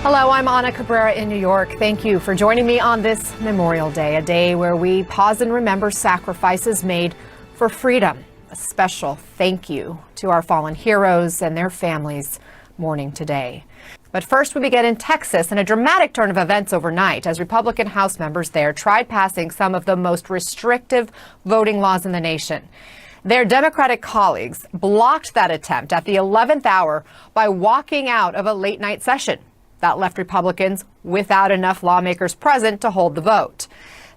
Hello, I'm Ana Cabrera in New York. Thank you for joining me on this Memorial Day, a day where we pause and remember sacrifices made for freedom. A special thank you to our fallen heroes and their families mourning today. But first, we begin in Texas in a dramatic turn of events overnight as Republican House members there tried passing some of the most restrictive voting laws in the nation. Their Democratic colleagues blocked that attempt at the 11th hour by walking out of a late-night session. That left Republicans without enough lawmakers present to hold the vote.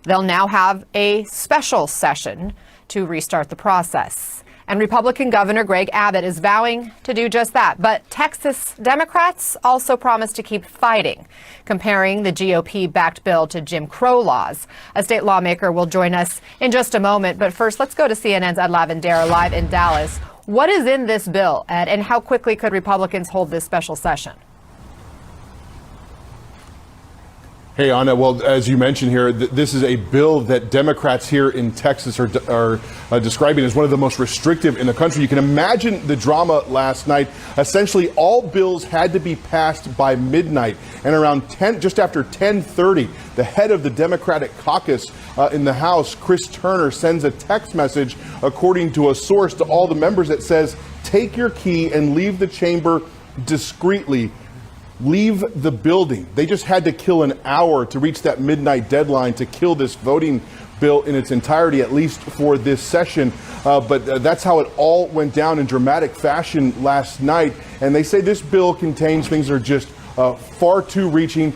They'll now have a special session to restart the process. And Republican Governor Greg Abbott is vowing to do just that. But Texas Democrats also promise to keep fighting, comparing the GOP-backed bill to Jim Crow laws. A state lawmaker will join us in just a moment. But first, let's go to CNN's Ed Lavendera live in Dallas. What is in this bill, Ed, and how quickly could Republicans hold this special session? Hey, Anna, well, as you mentioned here, this is a bill that Democrats here in Texas are describing as one of the most restrictive in the country. You can imagine the drama last night. Essentially, all bills had to be passed by midnight. And around just after 10:30, the head of the Democratic caucus in the House, Chris Turner, sends a text message, according to a source, to all the members that says, "Take your key and leave the chamber discreetly. Leave the building." They just had to kill an hour to reach that midnight deadline to kill this voting bill in its entirety, at least for this session. But that's how it all went down in dramatic fashion last night. And they say this bill contains things that are just far too reaching,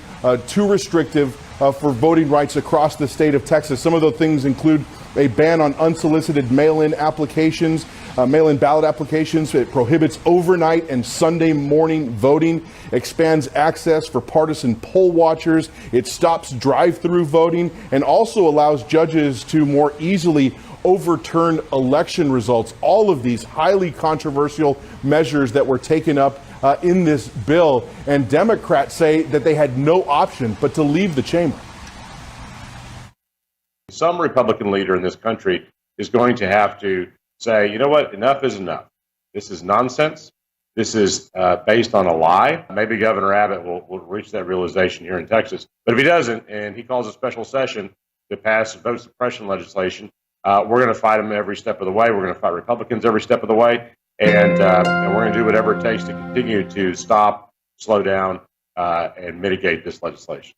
too restrictive for voting rights across the state of Texas. Some of those things include a ban on unsolicited mail-in applications, mail-in ballot applications. It prohibits overnight and Sunday morning voting, expands access for partisan poll watchers. It stops drive-through voting and also allows judges to more easily overturn election results. All of these highly controversial measures that were taken up in this bill, and Democrats say that they had no option but to leave the chamber. Some Republican leader in this country is going to have to say, you know what, enough is enough. This is nonsense. This is based on a lie. Maybe Governor Abbott will reach that realization here in Texas. But if he doesn't, and he calls a special session to pass vote suppression legislation, we're going to fight him every step of the way. We're going to fight Republicans every step of the way. And we're going to do whatever it takes to continue to stop, slow down, and mitigate this legislation.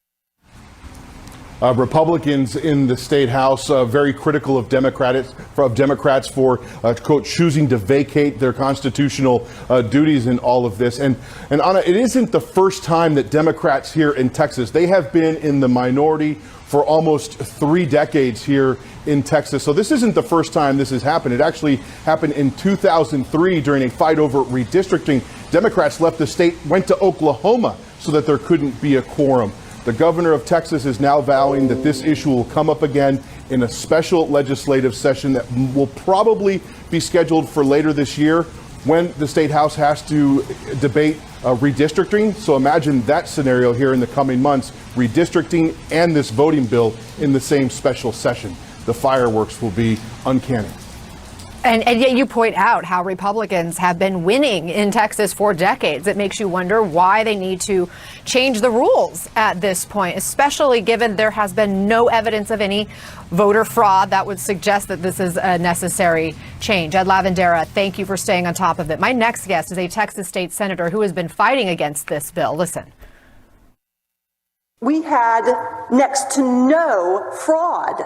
Republicans in the state house very critical of Democrats for quote choosing to vacate their constitutional duties in all of this. And Anna, it isn't the first time that Democrats here in Texas, they have been in the minority for almost 3 decades here in Texas. So this isn't the first time this has happened. It actually happened in 2003 during a fight over redistricting. Democrats left the state, went to Oklahoma so that there couldn't be a quorum. The governor of Texas is now vowing that this issue will come up again in a special legislative session that will probably be scheduled for later this year when the state house has to debate redistricting. So imagine that scenario here in the coming months, redistricting and this voting bill in the same special session. The fireworks will be uncanny. And yet you point out how Republicans have been winning in Texas for decades. It makes you wonder why they need to change the rules at this point, especially given there has been no evidence of any voter fraud that would suggest that this is a necessary change. Ed Lavendera, thank you for staying on top of it. My next guest is a Texas state senator who has been fighting against this bill. Listen. We had next to no fraud.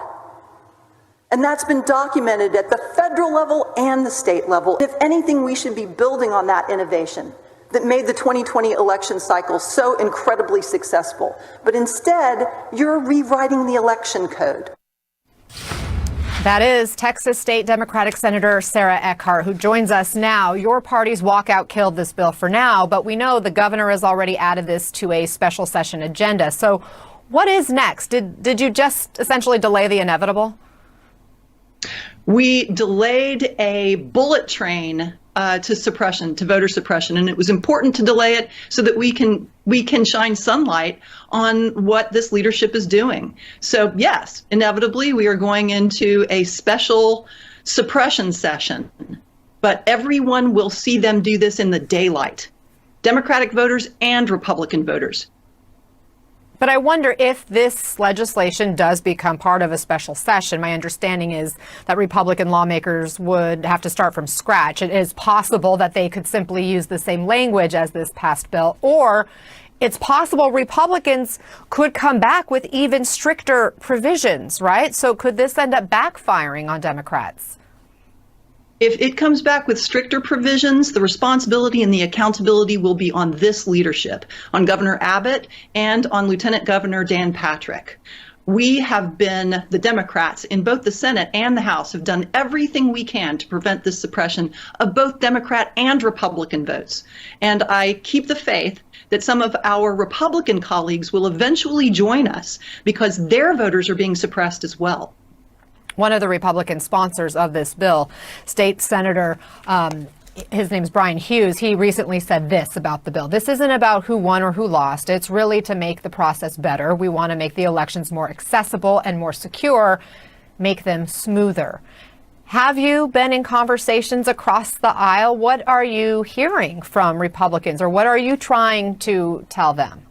And that's been documented at the federal level and the state level. If anything, we should be building on that innovation that made the 2020 election cycle so incredibly successful. But instead, you're rewriting the election code. That is Texas State Democratic Senator Sarah Eckhart, who joins us now. Your party's walkout killed this bill for now, but we know the governor has already added this to a special session agenda. So what is next? Did you just essentially delay the inevitable? We delayed a bullet train to voter suppression, and it was important to delay it so that we can shine sunlight on what this leadership is doing. So yes, inevitably we are going into a special suppression session, but everyone will see them do this in the daylight, Democratic voters and Republican voters. But I wonder if this legislation does become part of a special session. My understanding is that Republican lawmakers would have to start from scratch. It is possible that they could simply use the same language as this past bill, or it's possible Republicans could come back with even stricter provisions, right? So could this end up backfiring on Democrats? If it comes back with stricter provisions, the responsibility and the accountability will be on this leadership, on Governor Abbott and on Lieutenant Governor Dan Patrick. We have been, the Democrats in both the Senate and the House have done everything we can to prevent this suppression of both Democrat and Republican votes. And I keep the faith that some of our Republican colleagues will eventually join us because their voters are being suppressed as well. One of the Republican sponsors of this bill, State Senator, his name's Brian Hughes, he recently said this about the bill. This isn't about who won or who lost. It's really to make the process better. We want to make the elections more accessible and more secure, make them smoother. Have you been in conversations across the aisle? What are you hearing from Republicans, or what are you trying to tell them?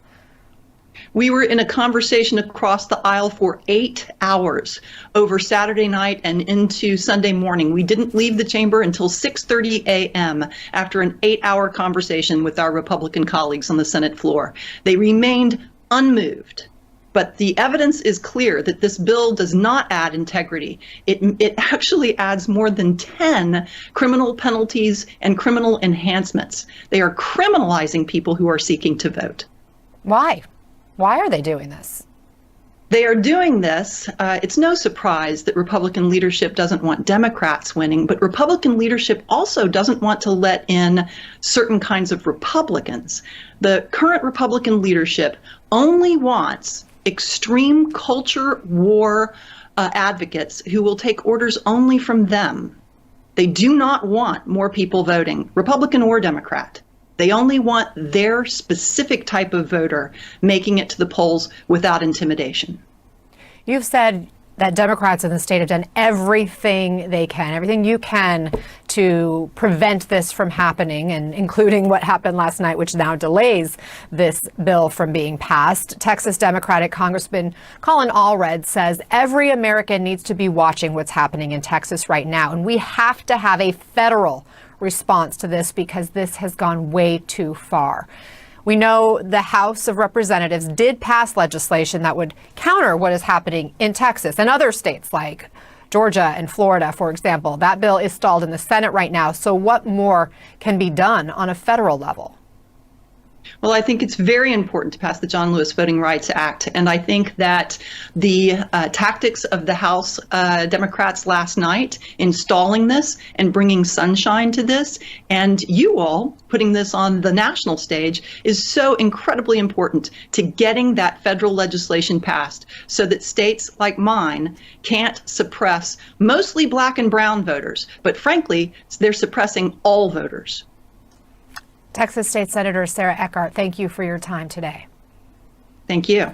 We were in a conversation across the aisle for 8 hours over Saturday night and into Sunday morning. We didn't leave the chamber until 6:30 a.m. after an 8-hour conversation with our Republican colleagues on the Senate floor. They remained unmoved. But the evidence is clear that this bill does not add integrity. It actually adds more than 10 criminal penalties and criminal enhancements. They are criminalizing people who are seeking to vote. Why? Why are they doing this? They are doing this. It's no surprise that Republican leadership doesn't want Democrats winning, but Republican leadership also doesn't want to let in certain kinds of Republicans. The current Republican leadership only wants extreme culture war advocates who will take orders only from them. They do not want more people voting, Republican or Democrat. They only want their specific type of voter making it to the polls without intimidation. You've said that Democrats in the state have done everything they can, everything you can to prevent this from happening, and including what happened last night, which now delays this bill from being passed. Texas Democratic Congressman Colin Allred says every American needs to be watching what's happening in Texas right now, and we have to have a federal response to this because this has gone way too far. We know the House of Representatives did pass legislation that would counter what is happening in Texas and other states like Georgia and Florida, for example. That bill is stalled in the Senate right now. So what more can be done on a federal level? Well, I think it's very important to pass the John Lewis Voting Rights Act. And I think that the tactics of the House Democrats last night installing this and bringing sunshine to this, and you all putting this on the national stage, is so incredibly important to getting that federal legislation passed so that states like mine can't suppress mostly black and brown voters. But frankly, they're suppressing all voters. Texas State Senator Sarah Eckhardt, thank you for your time today. Thank you.